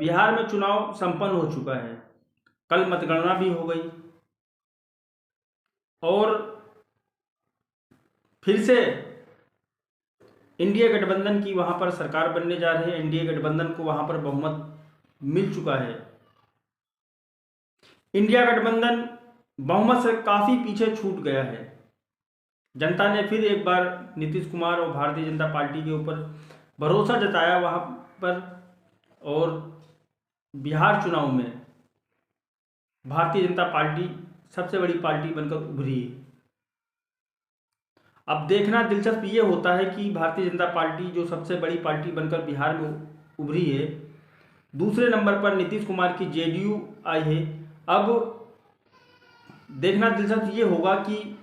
बिहार में चुनाव संपन्न हो चुका है। कल मतगणना भी हो गई और फिर से इंडिया गठबंधन की वहां पर सरकार बनने जा रही है। एनडीए गठबंधन को वहां पर बहुमत मिल चुका है। इंडिया गठबंधन बहुमत से काफी पीछे छूट गया है। जनता ने फिर एक बार नीतीश कुमार और भारतीय जनता पार्टी के ऊपर भरोसा जताया वहां पर, और बिहार चुनाव में भारतीय जनता पार्टी सबसे बड़ी पार्टी बनकर उभरी। अब देखना दिलचस्प ये होता है कि भारतीय जनता पार्टी जो सबसे बड़ी पार्टी बनकर बिहार में उभरी है, दूसरे नंबर पर नीतीश कुमार की जेडीयू आई है। अब देखना दिलचस्प ये होगा कि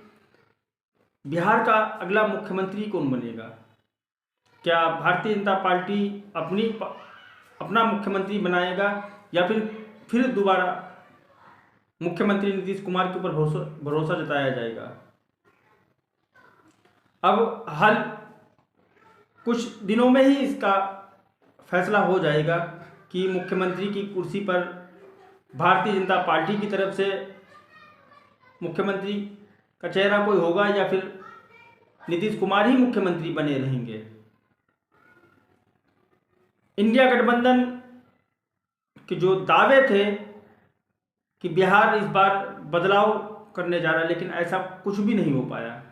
बिहार का अगला मुख्यमंत्री कौन बनेगा। क्या भारतीय जनता पार्टी अपना मुख्यमंत्री बनाएगा या फिर दोबारा मुख्यमंत्री नीतीश कुमार के ऊपर भरोसा जताया जाएगा। अब हाल कुछ दिनों में ही इसका फैसला हो जाएगा कि मुख्यमंत्री की कुर्सी पर भारतीय जनता पार्टी की तरफ से मुख्यमंत्री का चेहरा कोई होगा या फिर नीतीश कुमार ही मुख्यमंत्री बने रहेंगे। इंडिया गठबंधन के जो दावे थे कि बिहार इस बार बदलाव करने जा रहा है, लेकिन ऐसा कुछ भी नहीं हो पाया।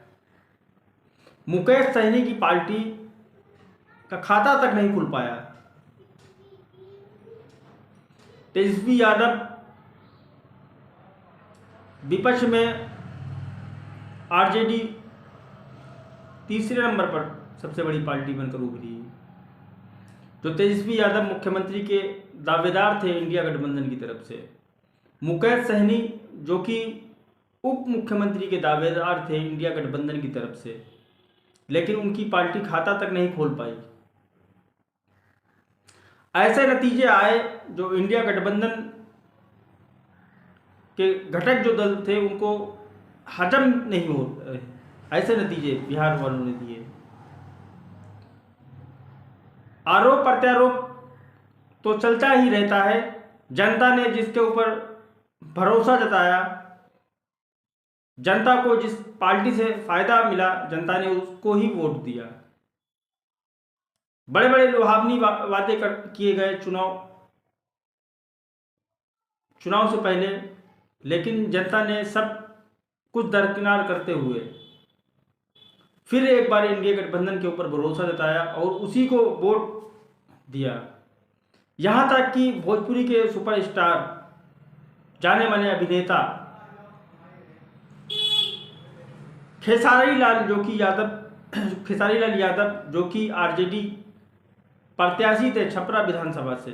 मुकेश सहनी की पार्टी का खाता तक नहीं खुल पाया। तेजस्वी यादव विपक्ष में आरजेडी तीसरे नंबर पर सबसे बड़ी पार्टी बनकर उभरी है। जो तेजस्वी यादव मुख्यमंत्री के दावेदार थे इंडिया गठबंधन की तरफ से, मुकेश सहनी जो कि उप मुख्यमंत्री के दावेदार थे इंडिया गठबंधन की तरफ से, लेकिन उनकी पार्टी खाता तक नहीं खोल पाई। ऐसे नतीजे आए जो इंडिया गठबंधन के घटक जो दल थे उनको हजम नहीं हो रहे। ऐसे नतीजे बिहार वालों ने दिए। आरोप प्रत्यारोप तो चलता ही रहता है। जनता ने जिसके ऊपर भरोसा जताया, जनता को जिस पार्टी से फायदा मिला, जनता ने उसको ही वोट दिया। बड़े बड़े लुभावनी वादे किए गए चुनाव से पहले, लेकिन जनता ने सब कुछ दरकिनार करते हुए फिर एक बार इंडिया गठबंधन के ऊपर भरोसा जताया और उसी को वोट दिया। यहां तक कि भोजपुरी के सुपरस्टार, जाने माने अभिनेता खेसारी लाल यादव जो कि आरजेडी प्रत्याशी थे छपरा विधानसभा से,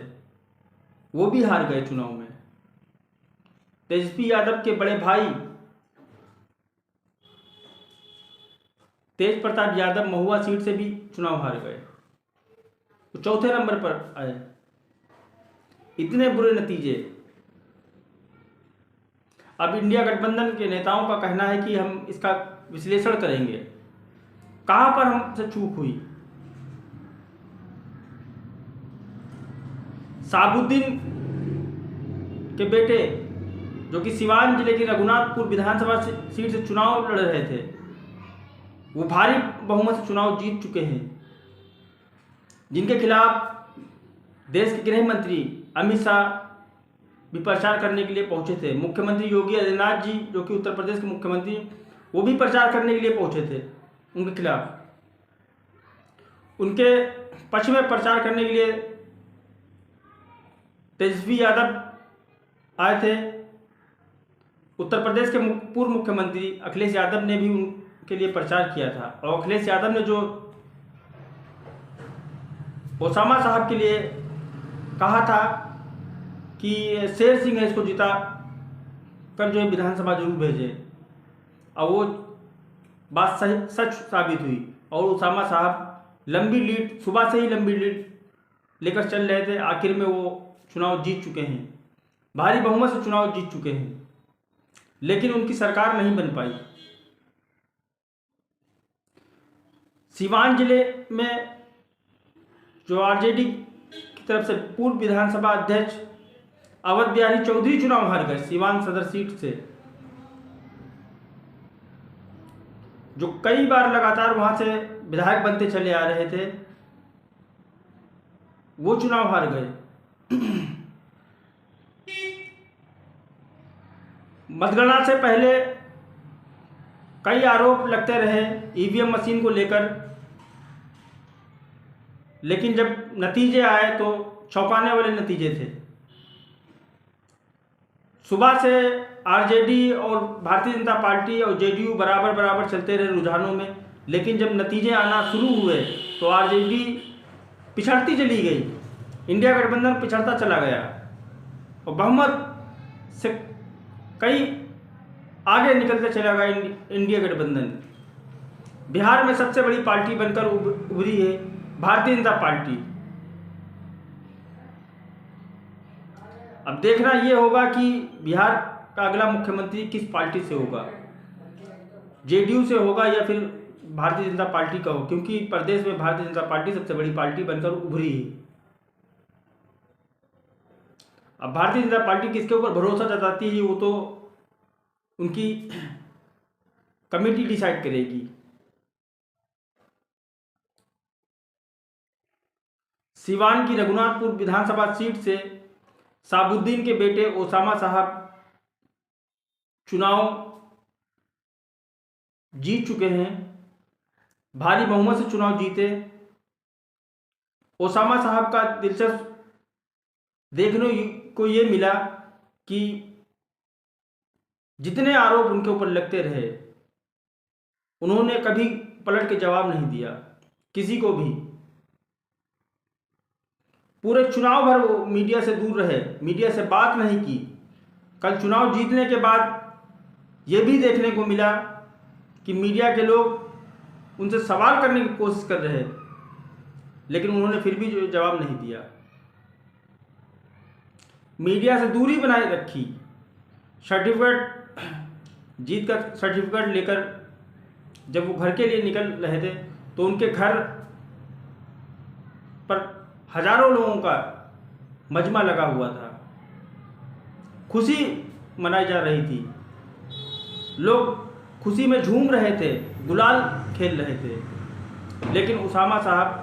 वो भी हार गए चुनाव में। तेजस्वी यादव के बड़े भाई तेज प्रताप यादव महुआ सीट से भी चुनाव हार गए, तो चौथे नंबर पर आए। इतने बुरे नतीजे। अब इंडिया गठबंधन के नेताओं का कहना है कि हम इसका विश्लेषण करेंगे, कहां पर हमसे चूक हुई। साबुद्दीन के बेटे जो कि सिवान जिले की रघुनाथपुर विधानसभा सीट से चुनाव लड़ रहे थे, वो भारी बहुमत से चुनाव जीत चुके हैं, जिनके खिलाफ देश के गृह मंत्री अमित शाह भी प्रचार करने के लिए पहुंचे थे। मुख्यमंत्री योगी आदित्यनाथ जी जो कि उत्तर प्रदेश के मुख्यमंत्री, वो भी प्रचार करने के लिए पहुंचे थे उनके खिलाफ। उनके पक्ष में प्रचार करने के लिए तेजस्वी यादव आए थे। उत्तर प्रदेश के पूर्व मुख्यमंत्री अखिलेश यादव ने भी उनके लिए प्रचार किया था, और अखिलेश यादव ने जो ओसामा साहब के लिए कहा था कि शेर सिंह है, इसको जिता कर जो है विधानसभा जरूर भेजे, और वो बात सच साबित हुई। और ओसामा साहब लंबी लीड, सुबह से ही लंबी लीड लेकर चल रहे थे, आखिर में वो चुनाव जीत चुके हैं, भारी बहुमत से चुनाव जीत चुके हैं, लेकिन उनकी सरकार नहीं बन पाई। सिवान जिले में जो आरजेडी की तरफ से पूर्व विधानसभा अध्यक्ष अवध बिहारी चौधरी चुनाव हार गए सीवान सदर सीट से, जो कई बार लगातार वहां से विधायक बनते चले आ रहे थे, वो चुनाव हार गए। मतगणना से पहले कई आरोप लगते रहे ईवीएम मशीन को लेकर, लेकिन जब नतीजे आए तो चौंकाने वाले नतीजे थे। सुबह से आरजेडी और भारतीय जनता पार्टी और जेडीयू बराबर बराबर चलते रहे रुझानों में, लेकिन जब नतीजे आना शुरू हुए तो आरजेडी पिछड़ती चली गई, इंडिया गठबंधन पिछड़ता चला गया और बहुमत से कई आगे निकलते चला गया इंडिया गठबंधन। बिहार में सबसे बड़ी पार्टी बनकर उभरी है भारतीय जनता पार्टी। अब देखना यह होगा कि बिहार का अगला मुख्यमंत्री किस पार्टी से होगा, जेडीयू से होगा या फिर भारतीय जनता पार्टी का हो, क्योंकि प्रदेश में भारतीय जनता पार्टी सबसे बड़ी पार्टी बनकर उभरी है। अब भारतीय जनता पार्टी किसके ऊपर भरोसा जताती है वो तो उनकी कमेटी डिसाइड करेगी। सीवान की रघुनाथपुर विधानसभा सीट से साबुद्दीन के बेटे ओसामा साहब चुनाव जीत चुके हैं, भारी बहुमत से चुनाव जीते। ओसामा साहब का दिलचस्प देखने को ये मिला कि जितने आरोप उनके ऊपर लगते रहे उन्होंने कभी पलट के जवाब नहीं दिया किसी को भी। पूरे चुनाव भर वो मीडिया से दूर रहे, मीडिया से बात नहीं की। कल चुनाव जीतने के बाद ये भी देखने को मिला कि मीडिया के लोग उनसे सवाल करने की कोशिश कर रहे, लेकिन उन्होंने फिर भी जवाब नहीं दिया। मीडिया से दूरी बनाए रखी। सर्टिफिकेट जीत का सर्टिफिकेट लेकर जब वो घर के लिए निकल रहे थे तो उनके घर पर हजारों लोगों का मजमा लगा हुआ था, खुशी मनाई जा रही थी, लोग खुशी में झूम रहे थे, गुलाल खेल रहे थे। लेकिन ओसामा साहब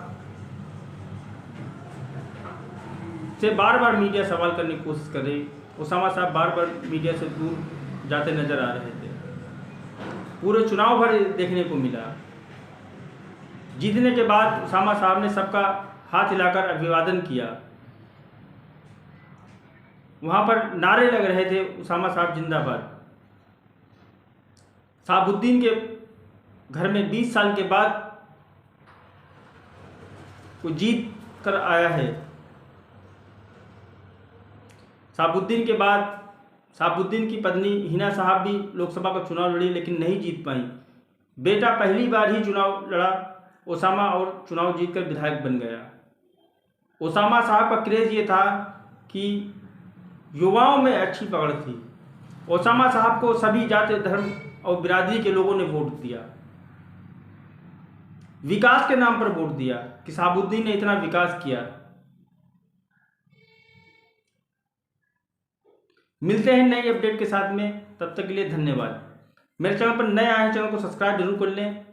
से बार बार मीडिया सवाल करने की कोशिश कर रही, ओसामा साहब बार बार मीडिया से दूर जाते नजर आ रहे थे। पूरे चुनाव भर देखने को मिला। जीतने के बाद ओसामा साहब ने सबका हाथ हिलाकर अभिवादन किया। वहां पर नारे लग रहे थे ओसामा साहब जिंदाबाद। साबुद्दीन के घर में 20 साल के बाद वो जीत कर आया है। साबुद्दीन के बाद साबुद्दीन की पत्नी हिना साहब भी लोकसभा का चुनाव लड़ी, लेकिन नहीं जीत पाई। बेटा पहली बार ही चुनाव लड़ा ओसामा और चुनाव जीतकर विधायक बन गया। ओसामा साहब का क्रेज ये था कि युवाओं में अच्छी पकड़ थी। ओसामा साहब को सभी जाति धर्म और बिरादरी के लोगों ने वोट दिया, विकास के नाम पर वोट दिया कि साबुद्दीन ने इतना विकास किया। मिलते हैं नई अपडेट के साथ में, तब तक के लिए धन्यवाद। मेरे चैनल पर नए आए हैं, चैनल को सब्सक्राइब जरूर कर लें।